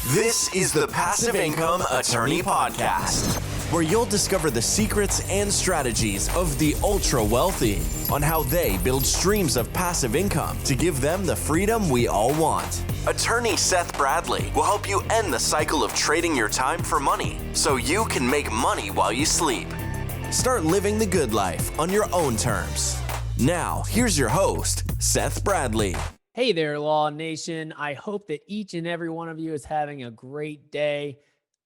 This is the Passive Income Attorney Podcast, where you'll discover the secrets and strategies of the ultra wealthy on how they build streams of passive income to give them the freedom we all want. Attorney Seth Bradley will help you end the cycle of trading your time for money so you can make money while you sleep. Start living the good life on your own terms. Now, here's your host, Seth Bradley. Hey there, Law Nation. I hope that each and every one of you is having a great day.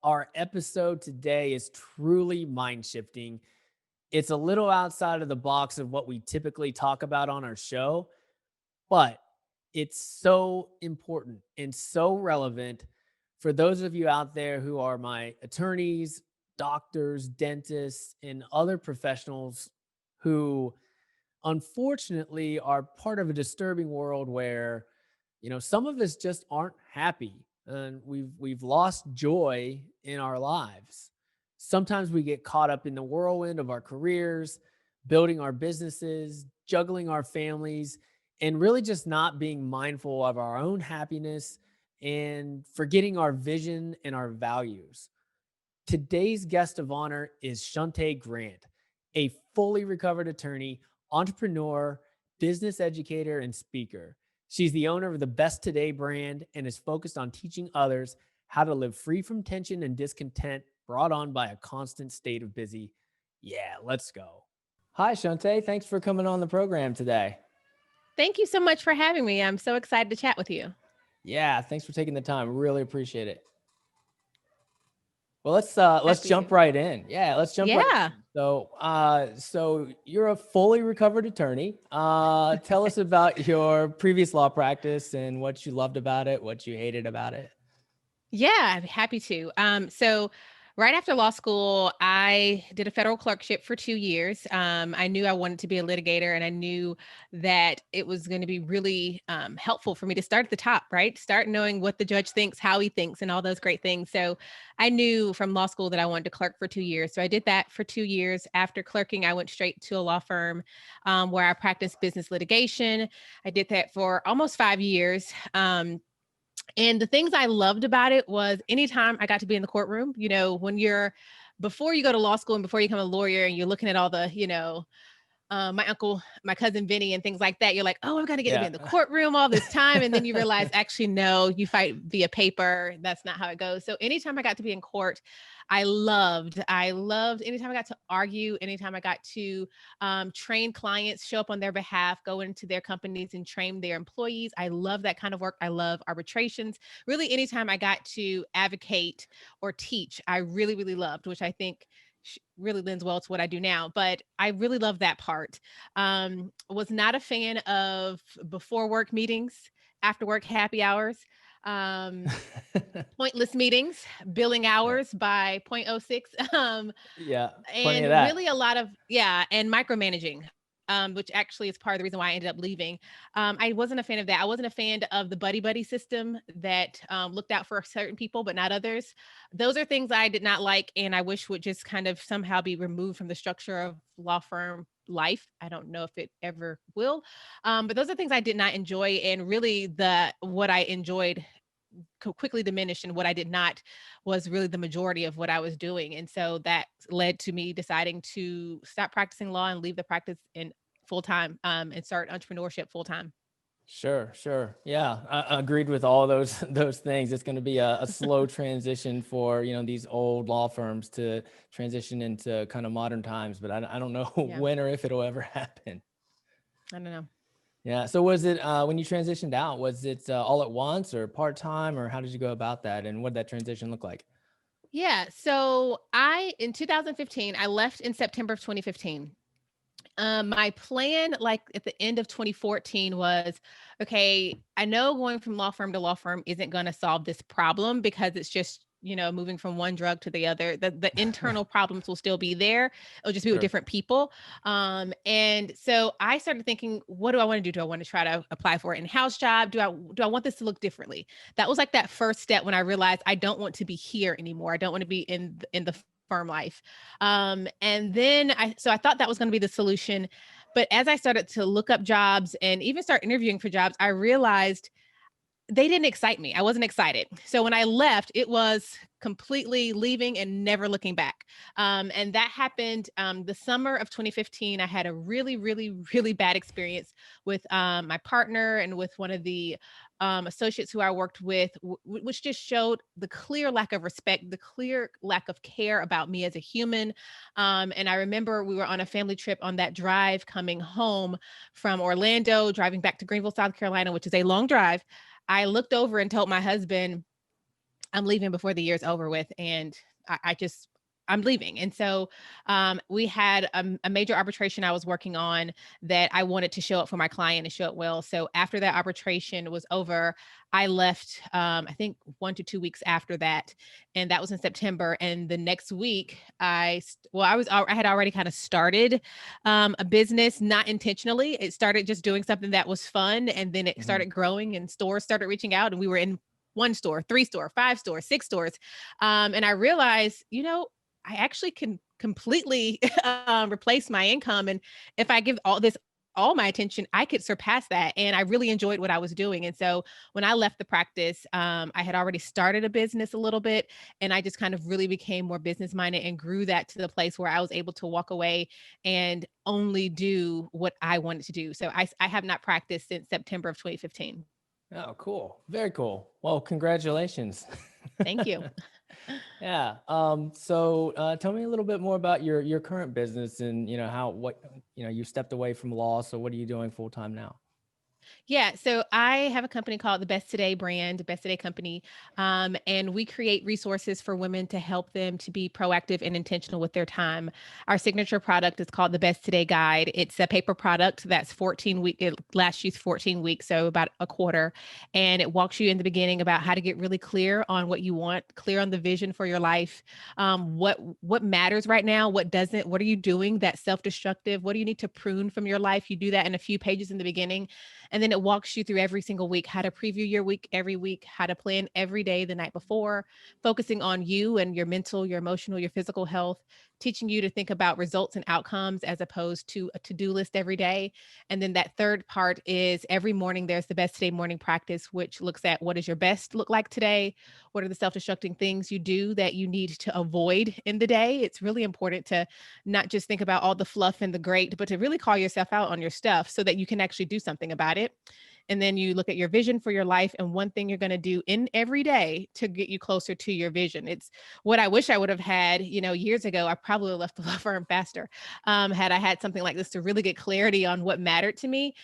Our episode today is truly mind-shifting. It's a little outside of the box of what we typically talk about on our show, but it's so important and so relevant for those of you out there who are my attorneys, doctors, dentists, and other professionals who unfortunately are part of a disturbing world where, some of us just aren't happy and we've lost joy in our lives. Sometimes we get caught up in the whirlwind of our careers, building our businesses, juggling our families, and really just not being mindful of our own happiness and forgetting our vision and our values. Today's guest of honor is Shunta Grant, a fully recovered attorney, entrepreneur, business educator, and speaker. She's the owner of the Best Today brand and is focused on teaching others how to live free from tension and discontent brought on by a constant state of busy. Yeah, let's go. Hi, Shunta. Thanks for coming on the program today. Thank you so much for having me. I'm so excited to chat with you. Yeah, thanks for taking the time. Really appreciate it. Well, let's jump right in. Yeah, let's jump right in. So you're a fully recovered attorney. Tell us about your previous law practice and what you loved about it, what you hated about it. Yeah, I'm happy to. So right after law school, I did a federal clerkship for 2 years. I knew I wanted to be a litigator, and I knew that it was going to be really helpful for me to start at the top, right? Start knowing what the judge thinks, how he thinks, and all those great things. So I knew from law school that I wanted to clerk for 2 years. So I did that for 2 years. After clerking, I went straight to a law firm where I practiced business litigation. I did that for almost 5 years. And the things I loved about it was anytime I got to be in the courtroom, before you go to law school and before you become a lawyer and you're looking at all the, my cousin Vinny and things like that, you're like, oh, I'm going to get to be in the courtroom all this time. And then you realize, actually, no, you fight via paper. That's not how it goes. So anytime I got to be in court, I loved anytime I got to argue, anytime I got to train clients, show up on their behalf, go into their companies and train their employees. I love that kind of work. I love arbitrations. Really, anytime I got to advocate or teach, I really, really loved, which I think really lends well to what I do now. But I really love that part. Was not a fan of before work meetings, after work happy hours. Pointless meetings, billing hours by 0.06. And really a lot of, and micromanaging, which actually is part of the reason why I ended up leaving. I wasn't a fan of that. I wasn't a fan of the buddy system that looked out for certain people, but not others. Those are things I did not like, and I wish would just kind of somehow be removed from the structure of law firm life. I don't know if it ever will, but those are things I did not enjoy, and really what I enjoyed quickly diminished, and what I did not was really the majority of what I was doing. And so that led to me deciding to stop practicing law and leave the practice in full time and start entrepreneurship full time. Sure. Yeah, I agreed with all those things. It's going to be a slow transition for, these old law firms to transition into kind of modern times, but I don't know when or if it'll ever happen. I don't know. Yeah. So was it, when you transitioned out, was it all at once or part-time, or how did you go about that? And what did that transition look like? Yeah. So in 2015, I left in September of 2015. My plan, like at the end of 2014, was, okay, I know going from law firm to law firm isn't going to solve this problem because it's just, moving from one drug to the other. The internal problems will still be there. It'll just be with different people. And so I started thinking, what do I want to do? Do I want to try to apply for an in-house job? Do I want this to look differently? That was like that first step when I realized I don't want to be here anymore. I don't want to be in the firm life. And then I thought that was going to be the solution. But as I started to look up jobs and even start interviewing for jobs, I realized they didn't excite me. I wasn't excited. So when I left, it was completely leaving and never looking back. And that happened the summer of 2015. I had a really, really, really bad experience with my partner and with one of the associates who I worked with, which just showed the clear lack of respect, the clear lack of care about me as a human. And I remember we were on a family trip on that drive coming home from Orlando, driving back to Greenville, South Carolina, which is a long drive. I looked over and told my husband, I'm leaving before the year's over with. And I'm leaving. And so we had a major arbitration I was working on that I wanted to show up for my client and show it well. So after that arbitration was over, I left, I think 1 to 2 weeks after that. And that was in September. And the next week I had already kind of started a business, not intentionally. It started just doing something that was fun. And then it started growing and stores started reaching out and we were in 1 store, 3 store, 5 stores, 6 stores. And I realized, I actually can completely replace my income. And if I give all my attention, I could surpass that. And I really enjoyed what I was doing. And so when I left the practice, I had already started a business a little bit, and I just kind of really became more business minded and grew that to the place where I was able to walk away and only do what I wanted to do. So I have not practiced since September of 2015. Oh, cool. Very cool. Well, congratulations. Thank you. Yeah. So tell me a little bit more about your current business and, you stepped away from law. So what are you doing full time now? Yeah, so I have a company called the Best Today brand, Best Today Company, and we create resources for women to help them to be proactive and intentional with their time. Our signature product is called the Best Today Guide. It's a paper product that's 14 week. It lasts you 14 weeks, so about a quarter, and it walks you in the beginning about how to get really clear on what you want, clear on the vision for your life, what matters right now, what doesn't, what are you doing that's self-destructive, what do you need to prune from your life. You do that in a few pages in the beginning. And then it walks you through every single week, how to preview your week every week, how to plan every day the night before, focusing on you and your mental, your emotional, your physical health, teaching you to think about results and outcomes as opposed to a to-do list every day. And then that third part is every morning, there's the Best Today morning practice, which looks at what does your best look like today? What are the self-destructing things you do that you need to avoid in the day? It's really important to not just think about all the fluff and the great, but to really call yourself out on your stuff so that you can actually do something about it. And then you look at your vision for your life and one thing you're going to do in every day to get you closer to your vision. It's what I wish I would have had, years ago. I probably left the law firm faster had I had something like this to really get clarity on what mattered to me.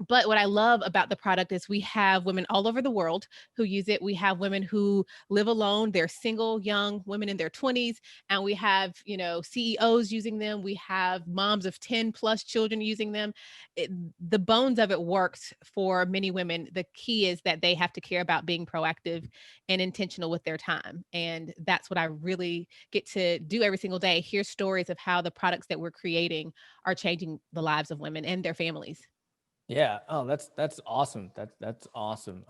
But what I love about the product is we have women all over the world who use it. We have women who live alone. They're single, young women in their 20s. And we have, CEOs using them. We have moms of 10 plus children using them. The bones of it works for many women. The key is that they have to care about being proactive and intentional with their time. And that's what I really get to do every single day. Hear stories of how the products that we're creating are changing the lives of women and their families. Yeah. Oh, that's awesome. That's awesome.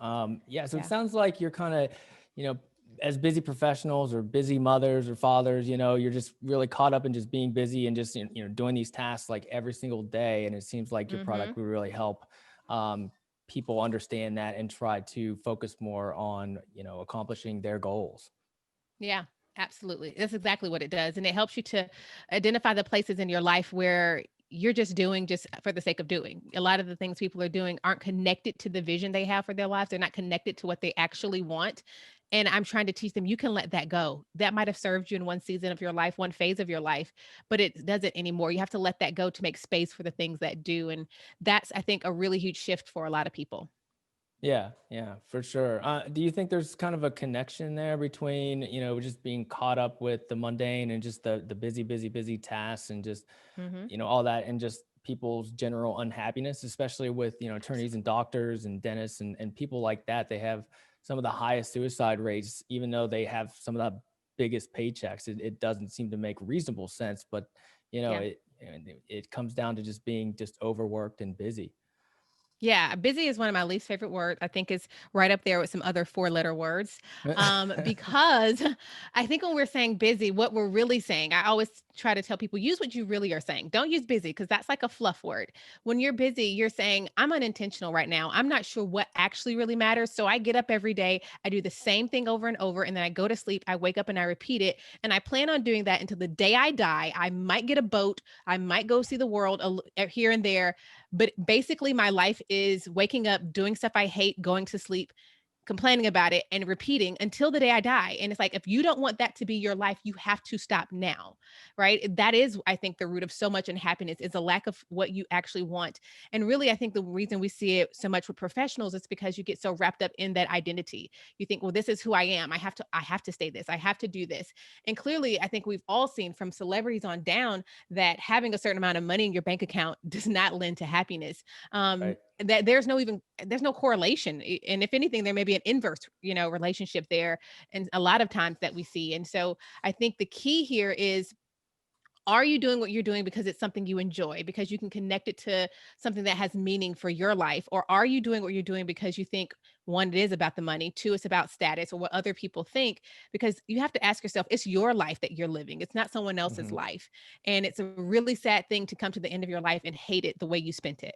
Yeah. So it sounds like you're kind of, as busy professionals or busy mothers or fathers, you're just really caught up in just being busy and just, doing these tasks like every single day. And it seems like your product will really help people understand that and try to focus more on, accomplishing their goals. Yeah. Absolutely. That's exactly what it does. And it helps you to identify the places in your life where you're just doing just for the sake of doing. A lot of the things people are doing aren't connected to the vision they have for their lives. They're not connected to what they actually want. And I'm trying to teach them you can let that go. That might have served you in one season of your life, one phase of your life, but it doesn't anymore. You have to let that go to make space for the things that do. And that's, I think, a really huge shift for a lot of people. Yeah, for sure. Do you think there's kind of a connection there between, just being caught up with the mundane and just the busy tasks and just, all that and just people's general unhappiness, especially with, attorneys and doctors and dentists and people like that? They have some of the highest suicide rates, even though they have some of the biggest paychecks. It doesn't seem to make reasonable sense, but, it comes down to just being just overworked and busy. Yeah, busy is one of my least favorite words. I think it's right up there with some other 4-letter words. Because I think when we're saying busy, what we're really saying, I always try to tell people, use what you really are saying. Don't use busy because that's like a fluff word. When you're busy, you're saying, I'm unintentional right now. I'm not sure what actually really matters. So I get up every day, I do the same thing over and over, and then I go to sleep, I wake up and I repeat it. And I plan on doing that until the day I die. I might get a boat, I might go see the world here and there, but basically, my life is waking up, doing stuff I hate, going to sleep, complaining about it, and repeating until the day I die. And it's like, if you don't want that to be your life, you have to stop now, right? That is, I think, the root of so much unhappiness is a lack of what you actually want. And really, I think the reason we see it so much with professionals is because you get so wrapped up in that identity. You think, well, this is who I am. I have to stay this. I have to do this. And clearly, I think we've all seen from celebrities on down that having a certain amount of money in your bank account does not lend to happiness. Right. That there's no correlation. And if anything, there may be an inverse, relationship there. And a lot of times that we see. And so I think the key here is, are you doing what you're doing because it's something you enjoy, because you can connect it to something that has meaning for your life? Or are you doing what you're doing because you think, one, it is about the money, two, it's about status or what other people think? Because you have to ask yourself, it's your life that you're living. It's not someone else's life. And it's a really sad thing to come to the end of your life and hate it the way you spent it.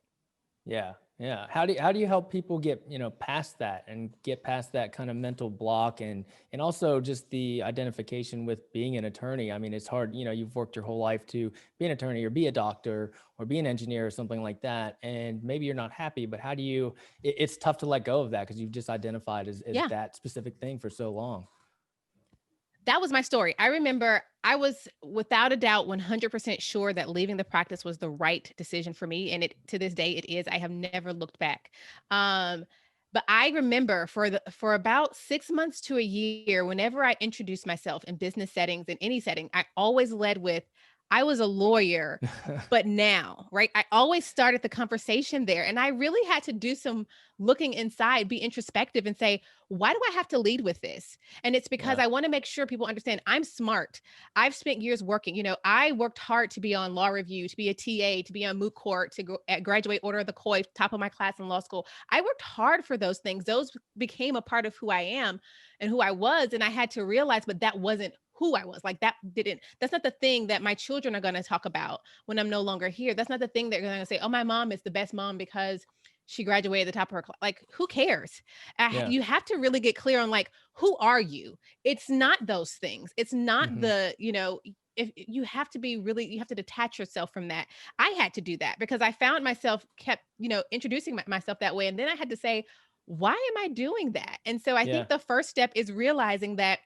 Yeah. Yeah. How do you help people get, past that and get past that kind of mental block and also just the identification with being an attorney? I mean, it's hard, you've worked your whole life to be an attorney or be a doctor or be an engineer or something like that. And maybe you're not happy, but how do you, it's tough to let go of that because you've just identified as Yeah. that specific thing for so long. That was my story. I remember I was without a doubt 100% sure that leaving the practice was the right decision for me. And to this day, it is. I have never looked back. But I remember for about 6 months to a year, whenever I introduced myself in business settings, in any setting, I always led with, I was a lawyer, but now, right? I always started the conversation there. And I really had to do some looking inside, be introspective and say, why do I have to lead with this? And it's because I want to make sure people understand I'm smart. I've spent years working. I worked hard to be on law review, to be a TA, to be on moot court, to graduate order of the COIF, top of my class in law school. I worked hard for those things. Those became a part of who I am and who I was. And I had to realize, but that wasn't who I was. Like that's not the thing that my children are going to talk about when I'm no longer here. That's not the thing that they're going to say, oh, my mom is the best mom because she graduated at the top of her class. Like, who cares? You have to really get clear on like, who are you? It's not those things. It's not if you have to you have to detach yourself from that. I had to do that because I found myself kept, introducing myself that way. And then I had to say, why am I doing that? And so I think the first step is realizing that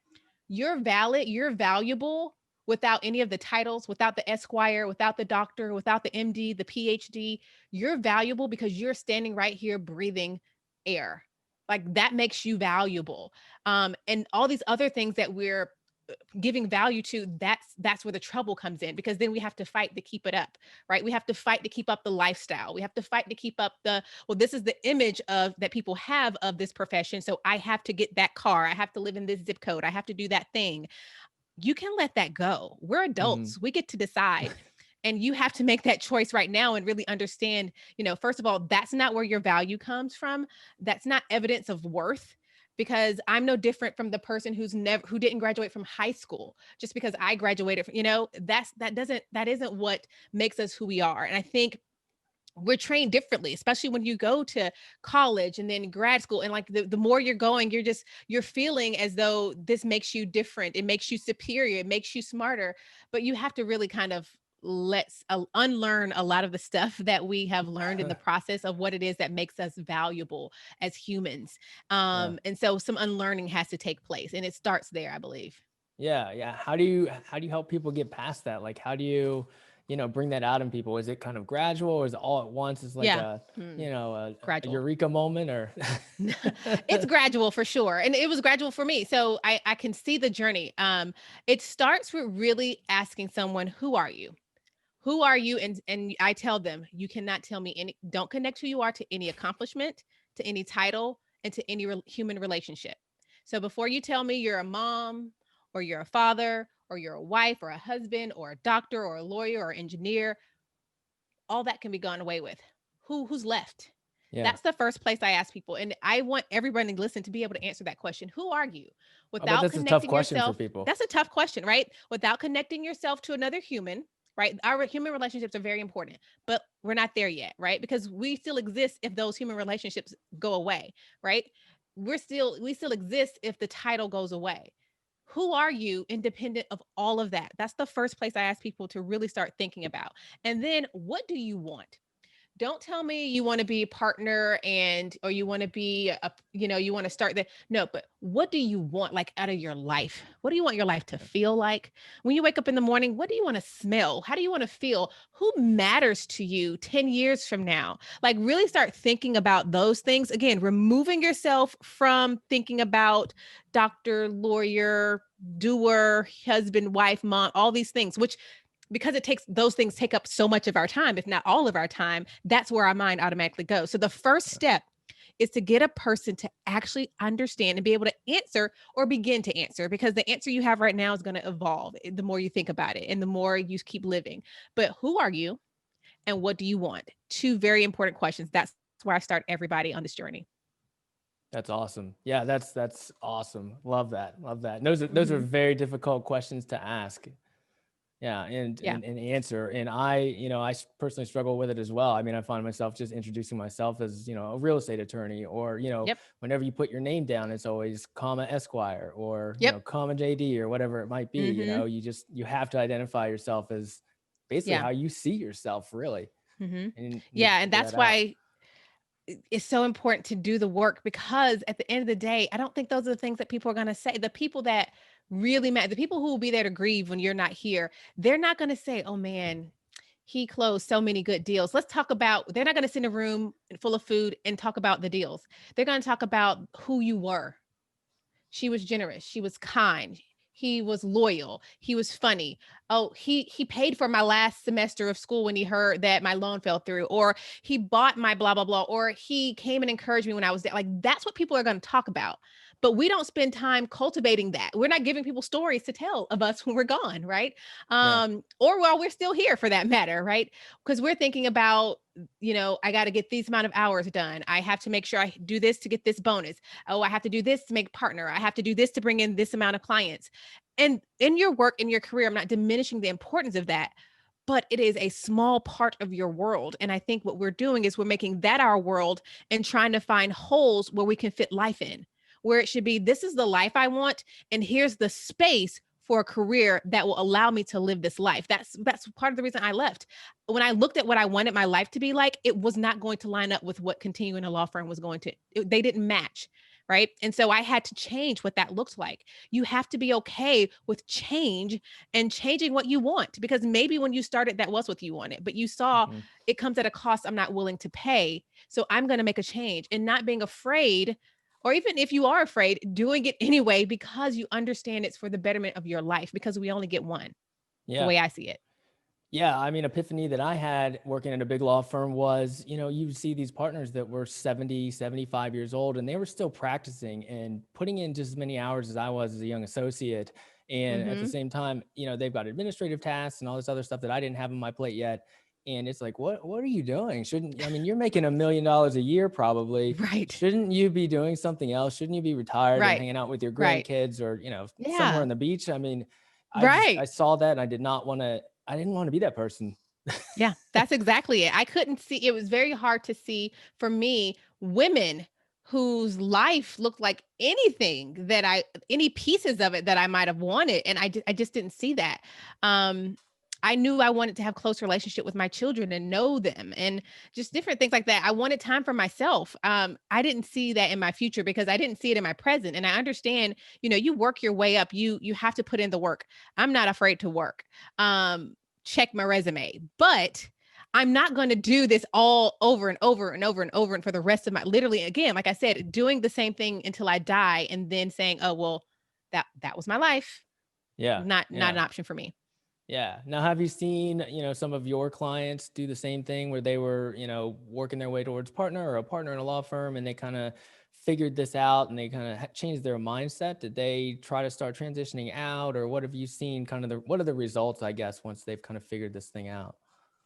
you're valid, you're valuable without any of the titles, without the Esquire, without the doctor, without the MD, the PhD. You're valuable because you're standing right here breathing air. Like that makes you valuable. And all these other things that we're giving value to, that's where the trouble comes in, because then we have to fight to keep it up, right? We have to fight to keep up the lifestyle. We have to fight to keep up this is the image of that people have of this profession. So I have to get that car. I have to live in this zip code. I have to do that thing. You can let that go. We're adults. We get to decide. And you have to make that choice right now and really understand, first of all, that's not where your value comes from. That's not evidence of worth, because I'm no different from the person who didn't graduate from high school. Just because I graduated, that isn't what makes us who we are. And I think we're trained differently, especially when you go to college and then grad school. And like the more you're going, you're feeling as though this makes you different. It makes you superior. It makes you smarter. But you have to really kind of let's unlearn a lot of the stuff that we have learned in the process of what it is that makes us valuable as humans. And so some unlearning has to take place, and it starts there, I believe. Yeah. How do you help people get past that? Like, how do you, bring that out in people? Is it kind of gradual, or is it all at once? It's like a eureka moment, or it's gradual for sure. And it was gradual for me. So I can see the journey. It starts with really asking someone, who are you? Who are you? And I tell them, you cannot tell me don't connect who you are to any accomplishment, to any title, and to any human relationship. So before you tell me you're a mom or you're a father or you're a wife or a husband or a doctor or a lawyer or engineer, all that can be gone away with. Who's left? That's the first place I ask people. And I want everybody to listen to be able to answer that question. Who are you? Without that's connecting a tough question yourself. for people. That's a tough question, right? Without connecting yourself to another human, right? Our human relationships are very important, but we're not there yet, right? Because we still exist if those human relationships go away, right? We still exist if the title goes away. Who are you independent of all of that? That's the first place I ask people to really start thinking about. And then what do you want? Don't tell me you want to be a partner or you want to be you want to start that. No, but what do you want like out of your life? What do you want your life to feel like? When you wake up in the morning, what do you want to smell? How do you want to feel? Who matters to you 10 years from now? Like really start thinking about those things. Again, removing yourself from thinking about doctor, lawyer, doer, husband, wife, mom, all these things, which because those things take up so much of our time, if not all of our time, that's where our mind automatically goes. So the first step is to get a person to actually understand and be able to answer or begin to answer, because the answer you have right now is going to evolve the more you think about it and the more you keep living. But who are you and what do you want? Two very important questions. That's where I start everybody on this journey. That's awesome. Yeah, that's awesome. Love that. Those are very difficult questions to ask. Yeah. And answer. And I personally struggle with it as well. I mean, I find myself just introducing myself as, a real estate attorney or, whenever you put your name down, it's always comma Esquire or, comma JD or whatever it might be. You have to identify yourself as basically how you see yourself really. And that's why it's so important to do the work, because at the end of the day, I don't think those are the things that people are going to say. The people that really matter, the people who will be there to grieve when you're not here, they're not going to say, oh man, he closed so many good deals. They're not going to sit in a room full of food and talk about the deals. They're going to talk about who you were. She was generous. She was kind. He was loyal. He was funny. Oh, he paid for my last semester of school when he heard that my loan fell through, or he bought my blah, blah, blah, or he came and encouraged me when I was there. Like, that's what people are going to talk about. But we don't spend time cultivating that. We're not giving people stories to tell of us when we're gone, right? Or while we're still here for that matter, right? Because we're thinking about, I got to get these amount of hours done. I have to make sure I do this to get this bonus. Oh, I have to do this to make partner. I have to do this to bring in this amount of clients. And in your work, in your career, I'm not diminishing the importance of that, but it is a small part of your world. And I think what we're doing is we're making that our world and trying to find holes where we can fit life in, where it should be, this is the life I want, and here's the space for a career that will allow me to live this life. That's part of the reason I left. When I looked at what I wanted my life to be like, it was not going to line up with what continuing a law firm was going to. They didn't match. Right. And so I had to change what that looked like. You have to be okay with change and changing what you want, because maybe when you started, that was what you wanted, but you saw it comes at a cost I'm not willing to pay. So I'm going to make a change, and not being afraid, or even if you are afraid, doing it anyway, because you understand it's for the betterment of your life, because we only get one. The way I see it. Yeah. I mean, epiphany that I had working at a big law firm was, you see these partners that were 70, 75 years old, and they were still practicing and putting in just as many hours as I was as a young associate. And at the same time, they've got administrative tasks and all this other stuff that I didn't have on my plate yet. And it's like, what are you doing? You're making $1 million a year, probably. Right. Shouldn't you be doing something else? Shouldn't you be retired and hanging out with your grandkids or, somewhere on the beach? I mean, I saw that and I didn't want to be that person. Yeah, that's exactly it. I couldn't see, it was very hard to see for me, women whose life looked like any pieces of it that I might've wanted. And I just didn't see that. I knew I wanted to have close relationship with my children and know them and just different things like that. I wanted time for myself. I didn't see that in my future because I didn't see it in my present. And I understand, you work your way up. You have to put in the work. I'm not afraid to work. Check my resume, but I'm not going to do this all over and over and over and over and for the rest of my, literally, again, like I said, doing the same thing until I die and then saying, oh, well, that was my life. Not an option for me. Yeah. Now, have you seen, some of your clients do the same thing where they were, working their way towards partner or a partner in a law firm, and they kind of figured this out and they kind of changed their mindset? Did they try to start transitioning out, or what have you seen what are the results, I guess, once they've kind of figured this thing out?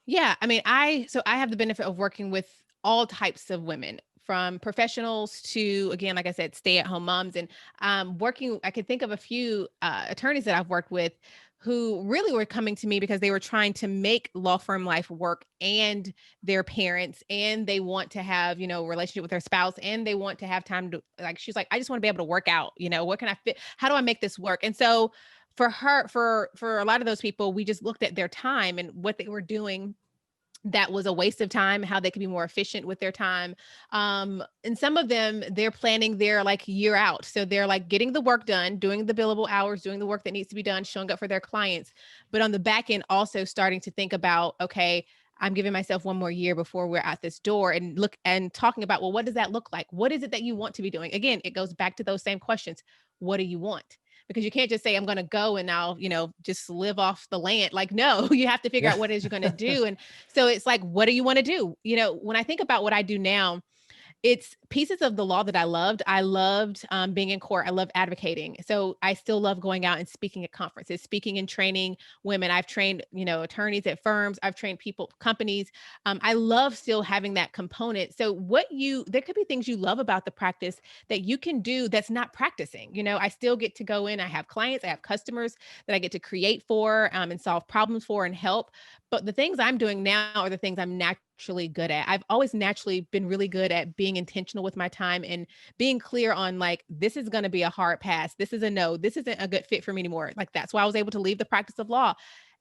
Yeah. I mean, I have the benefit of working with all types of women, from professionals to, again, like I said, stay-at-home moms. And I could think of a few attorneys that I've worked with who really were coming to me because they were trying to make law firm life work, and their parents, and they want to have, relationship with their spouse, and they want to have time to, like, she's like, I just want to be able to work out, what can I fit? How do I make this work? And so for her, for a lot of those people, we just looked at their time and what they were doing that was a waste of time, how they could be more efficient with their time. And some of them, they're planning their like year out. So they're like getting the work done, doing the billable hours, doing the work that needs to be done, showing up for their clients. But on the back end, also starting to think about, okay, I'm giving myself one more year before we're at this door, and look and talking about, well, what does that look like? What is it that you want to be doing? Again, it goes back to those same questions. What do you want? Because you can't just say, I'm going to go and I'll, just live off the land. Like, no, you have to figure out what it is you're going to do. And so it's like, what do you want to do? When I think about what I do now, it's pieces of the law that I loved. I loved being in court. I love advocating. So I still love going out and speaking at conferences, speaking and training women. I've trained, attorneys at firms. I've trained people, companies. I love still having that component. So there could be things you love about the practice that you can do that's not practicing. I still get to go in. I have clients, I have customers that I get to create for and solve problems for and help. But the things I'm doing now are the things I'm naturally good at. I've always naturally been really good at being intentional with my time and being clear on, like, this is going to be a hard pass. This is a no. This isn't a good fit for me anymore. Like, that's why I was able to leave the practice of law.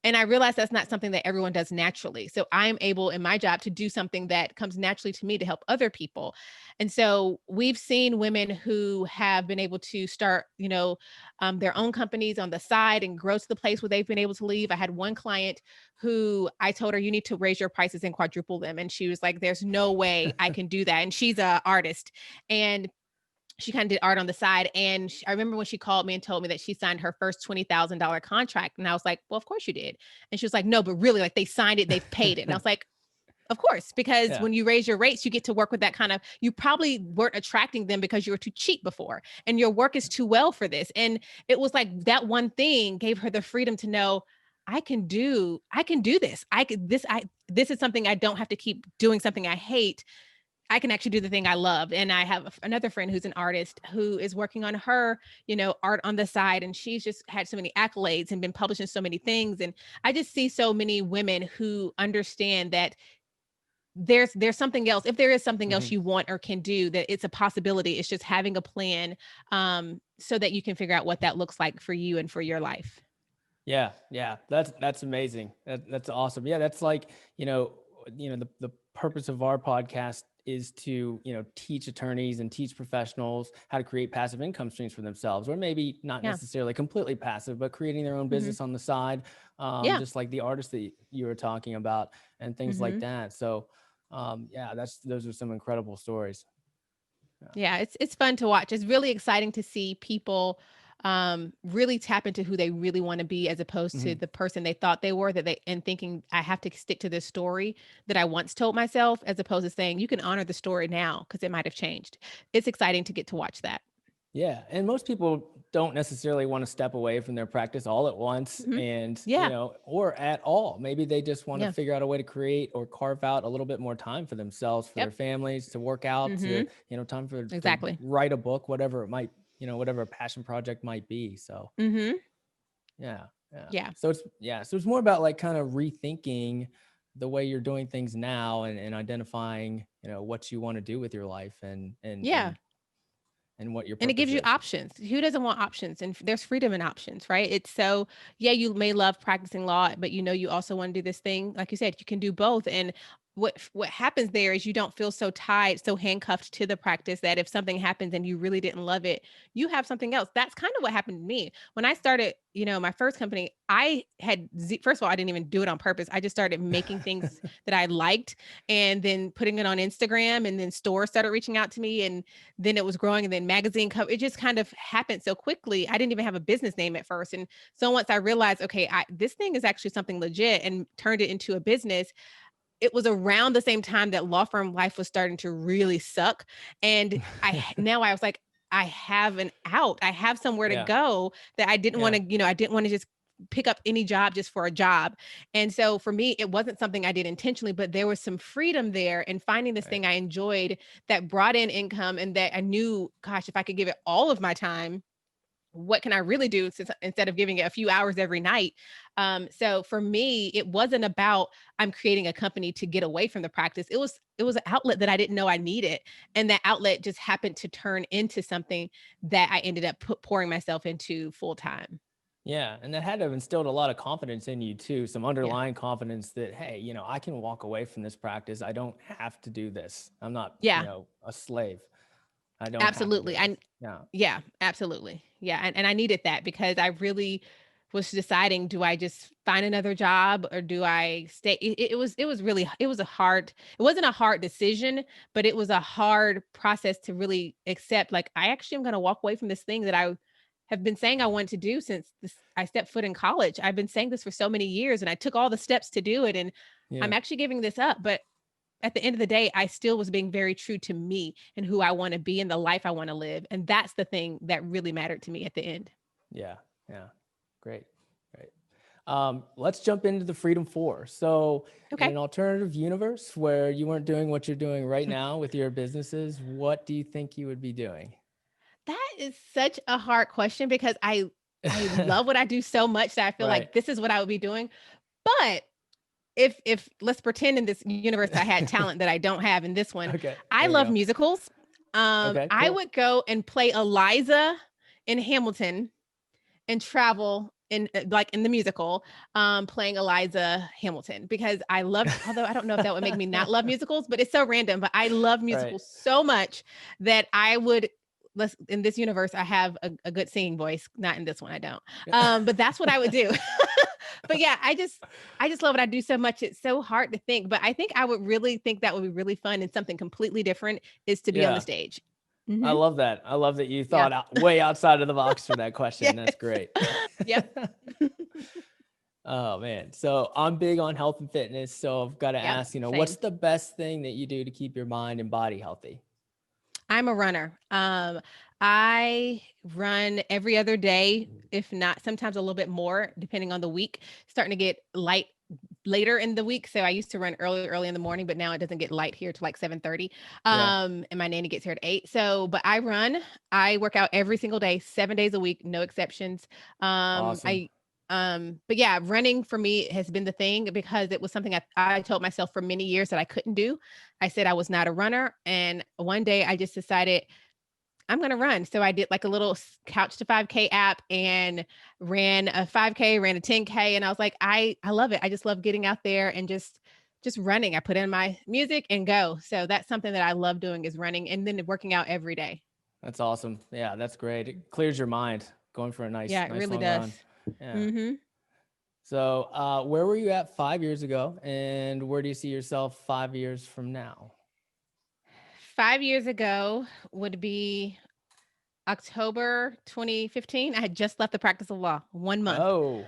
And I realized that's not something that everyone does naturally. So I'm able in my job to do something that comes naturally to me to help other people. And so we've seen women who have been able to start, their own companies on the side and grow to the place where they've been able to leave. I had one client who I told her, you need to raise your prices and quadruple them. And she was like, there's no way I can do that. And she's an artist. And she kind of did art on the side. And I remember when she called me and told me that she signed her first $20,000 contract. And I was like, well, of course you did. And she was like, no, but really, like, they signed it, they've paid it. And I was like, of course, because when you raise your rates, you get to work with that kind of, you probably weren't attracting them because you were too cheap before, and your work is too well for this. And it was like that one thing gave her the freedom to know, I can do this. This is something I don't have to keep doing something I hate. I can actually do the thing I love. And I have another friend who's an artist who is working on her, art on the side. And she's just had so many accolades and been published in so many things. And I just see so many women who understand that there's something else. If there is something else you want or can do, that it's a possibility. It's just having a plan so that you can figure out what that looks like for you and for your life. Yeah. That's amazing. That's awesome. Yeah. That's like, the purpose of our podcast is to, teach attorneys and teach professionals how to create passive income streams for themselves, or maybe not necessarily completely passive, but creating their own business on the side. Just like the artist that you were talking about and things like that. So those are some incredible stories. Yeah, it's fun to watch. It's really exciting to see people really tap into who they really want to be, as opposed to the person they thought they were, and thinking, I have to stick to this story that I once told myself, as opposed to saying, you can honor the story now because it might have changed. It's exciting to get to watch that. Yeah. And most people don't necessarily want to step away from their practice all at once and, or at all. Maybe they just want to figure out a way to create or carve out a little bit more time for themselves, for their families, to work out, to, time for to write a book, whatever it might, whatever a passion project might be. So, yeah. So it's more about like kind of rethinking the way you're doing things now and identifying, what you want to do with your life and what your purpose and it gives you is. options. Who doesn't want options? And there's freedom in options, right? It's so, you may love practicing law, but you also want to do this thing. Like you said, you can do both. And what happens there is you don't feel so tied, so handcuffed to the practice that if something happens and you really didn't love it, you have something else. That's kind of what happened to me. When I started, my first company, I had, first of all, I didn't even do it on purpose. I just started making things that I liked and then putting it on Instagram, and then stores started reaching out to me, and then it was growing, and then magazine cover. It just kind of happened so quickly. I didn't even have a business name at first. And so once I realized, okay, this thing is actually something legit, and turned it into a business, it was around the same time that law firm life was starting to really suck. And I was like, I have an out. I have somewhere to go that I didn't want to, I didn't want to just pick up any job just for a job. And so for me, it wasn't something I did intentionally, but there was some freedom there and finding this thing I enjoyed that brought in income, and that I knew, gosh, if I could give it all of my time, what can I really do instead of giving it a few hours every night? So for me, it wasn't about I'm creating a company to get away from the practice. It was an outlet that I didn't know I needed. And that outlet just happened to turn into something that I ended up pouring myself into full time. Yeah. And that had to have instilled a lot of confidence in you too. Some underlying confidence that, hey, I can walk away from this practice. I don't have to do this. I'm not, a slave. I don't absolutely. have to do this. Yeah, absolutely. Yeah. And I needed that because I really was deciding, do I just find another job or do I stay? It was a hard, it wasn't a hard decision, but it was a hard process to really accept. Like, I actually am going to walk away from this thing that I have been saying I want to do since I stepped foot in college. I've been saying this for so many years and I took all the steps to do it. And I'm actually giving this up, but at the end of the day, I still was being very true to me and who I want to be and the life I want to live. And that's the thing that really mattered to me at the end. Yeah. Yeah. Great. Let's jump into the Freedom 4. So in an alternative universe where you weren't doing what you're doing right now with your businesses, what do you think you would be doing? That is such a hard question because I love what I do so much that I feel like this is what I would be doing. But if let's pretend in this universe I had talent that I don't have in this one. I love musicals. Cool. I would go and play Eliza in Hamilton and travel in the musical, playing Eliza Hamilton, because I love, although I don't know if that would make me not love musicals, but it's so random, but I love musicals so much that I would, in this universe, I have a good singing voice. Not in this one, I don't. But that's what I would do. But yeah, I just love what I do so much. It's so hard to think, but I think I would really think that would be really fun, and something completely different is to be on the stage. Mm-hmm. I love that. I love that you thought way outside of the box for that question. That's great. Yep. Oh man. So I'm big on health and fitness. So I've got to ask, what's the best thing that you do to keep your mind and body healthy? I'm a runner. I run every other day, if not sometimes a little bit more, depending on the week. Starting to get light later in the week. So I used to run early in the morning, but now it doesn't get light here till like 7:30. And my nanny gets here at 8. So, but I work out every single day, 7 days a week, no exceptions. Awesome. But yeah, running for me has been the thing because it was something I told myself for many years that I couldn't do. I said I was not a runner. And one day I just decided I'm going to run. So I did like a little Couch to 5K app and ran a 5K, ran a 10K. And I was like, I love it. I just love getting out there and just running. I put in my music and go. So that's something that I love doing, is running and then working out every day. That's awesome. Yeah, that's great. It clears your mind going for a nice it really does. Run. Yeah. Mm-hmm. So where were you at 5 years ago, and where do you see yourself 5 years from now? 5 years ago would be October 2015. I had just left the practice of law 1 month. Oh,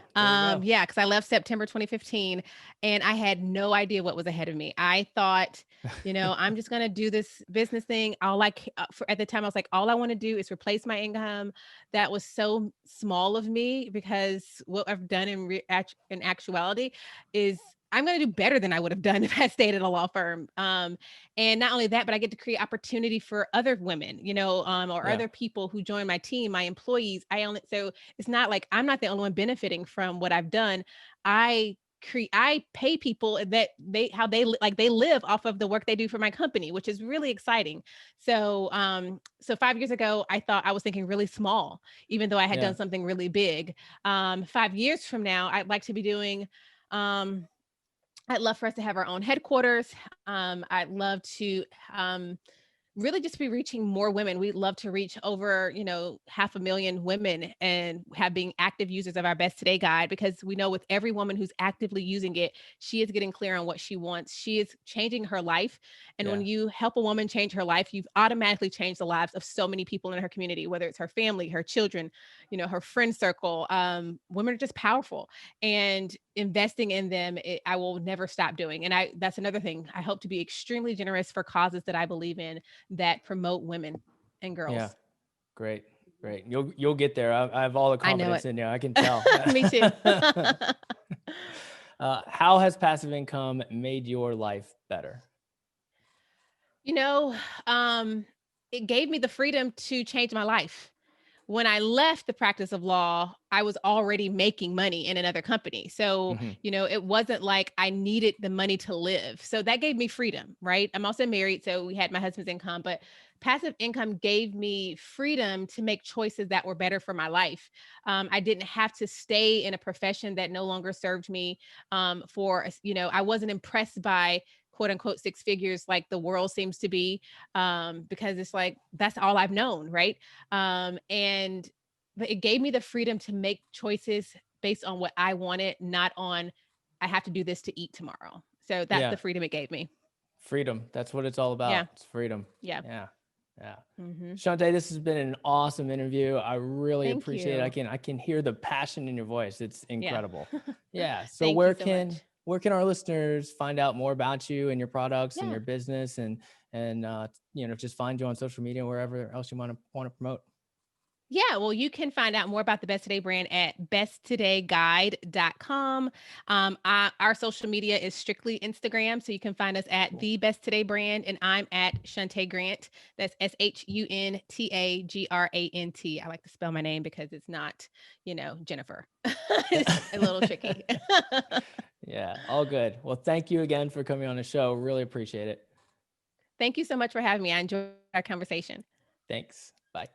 yeah, because I left September 2015 and I had no idea what was ahead of me. I thought, I'm just going to do this business thing. At the time I was like, all I want to do is replace my income. That was so small of me, because what I've done in actuality is I'm going to do better than I would have done if I stayed at a law firm. And not only that, but I get to create opportunity for other women, or other people who join my team, my employees. So it's not like I'm not the only one benefiting from what I've done. I pay people that they live off of the work they do for my company, which is really exciting. So, 5 years ago, I was thinking really small, even though I had done something really big. 5 years from now, I'd like to be doing, I'd love for us to have our own headquarters. I'd love to really just be reaching more women. We'd love to reach over, 500,000 women and being active users of our Best Today guide, because we know with every woman who's actively using it, she is getting clear on what she wants. She is changing her life. And when you help a woman change her life, you've automatically changed the lives of so many people in her community, whether it's her family, her children, her friend circle. Women are just powerful, and investing in them, I will never stop doing. And that's another thing. I hope to be extremely generous for causes that I believe in that promote women and girls. Yeah, great. Great. You'll get there. I have all the confidence in you. I can tell. Me too. How has passive income made your life better? It gave me the freedom to change my life. When I left the practice of law, I was already making money in another company. So, it wasn't like I needed the money to live. So that gave me freedom, right? I'm also married, so we had my husband's income, but passive income gave me freedom to make choices that were better for my life. I didn't have to stay in a profession that no longer served me. I wasn't impressed by quote unquote 6 figures like the world seems to be, because it's like, that's all I've known. Right. But it gave me the freedom to make choices based on what I wanted, not on, I have to do this to eat tomorrow. So that's the freedom it gave me. Freedom. That's what it's all about. Yeah. It's freedom. Yeah. Shunta, this has been an awesome interview. I really appreciate you. it. I can hear the passion in your voice. It's incredible. Yeah. So where can our listeners find out more about you and your products and your business and just find you on social media, wherever else you want to promote? Yeah, well, you can find out more about the Best Today brand at besttodayguide.com. Our social media is strictly Instagram, so you can find us at the Best Today brand, and I'm at Shunta Grant. That's SHUNTA GRANT. I like to spell my name because it's not, Jennifer. It's a little tricky. Yeah, all good. Well, thank you again for coming on the show. Really appreciate it. Thank you so much for having me. I enjoyed our conversation. Thanks. Bye.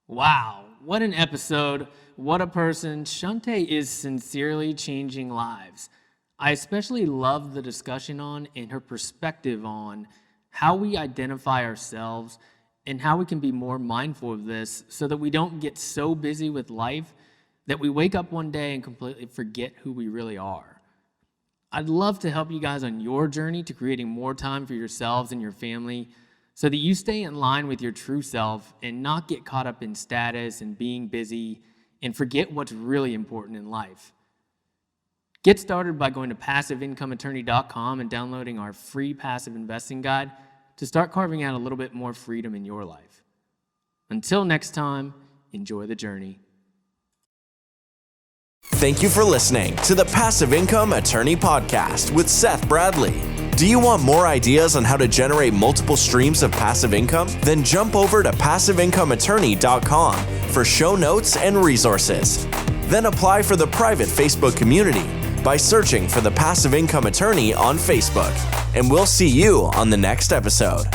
Wow, what an episode. What a person. Shunta is sincerely changing lives. I especially love the discussion on and her perspective on how we identify ourselves and how we can be more mindful of this so that we don't get so busy with life that we wake up one day and completely forget who we really are. I'd love to help you guys on your journey to creating more time for yourselves and your family so that you stay in line with your true self and not get caught up in status and being busy and forget what's really important in life. Get started by going to passiveincomeattorney.com and downloading our free passive investing guide to start carving out a little bit more freedom in your life. Until next time, enjoy the journey. Thank you for listening to the Passive Income Attorney Podcast with Seth Bradley. Do you want more ideas on how to generate multiple streams of passive income? Then jump over to passiveincomeattorney.com for show notes and resources. Then apply for the private Facebook community by searching for the Passive Income Attorney on Facebook. And we'll see you on the next episode.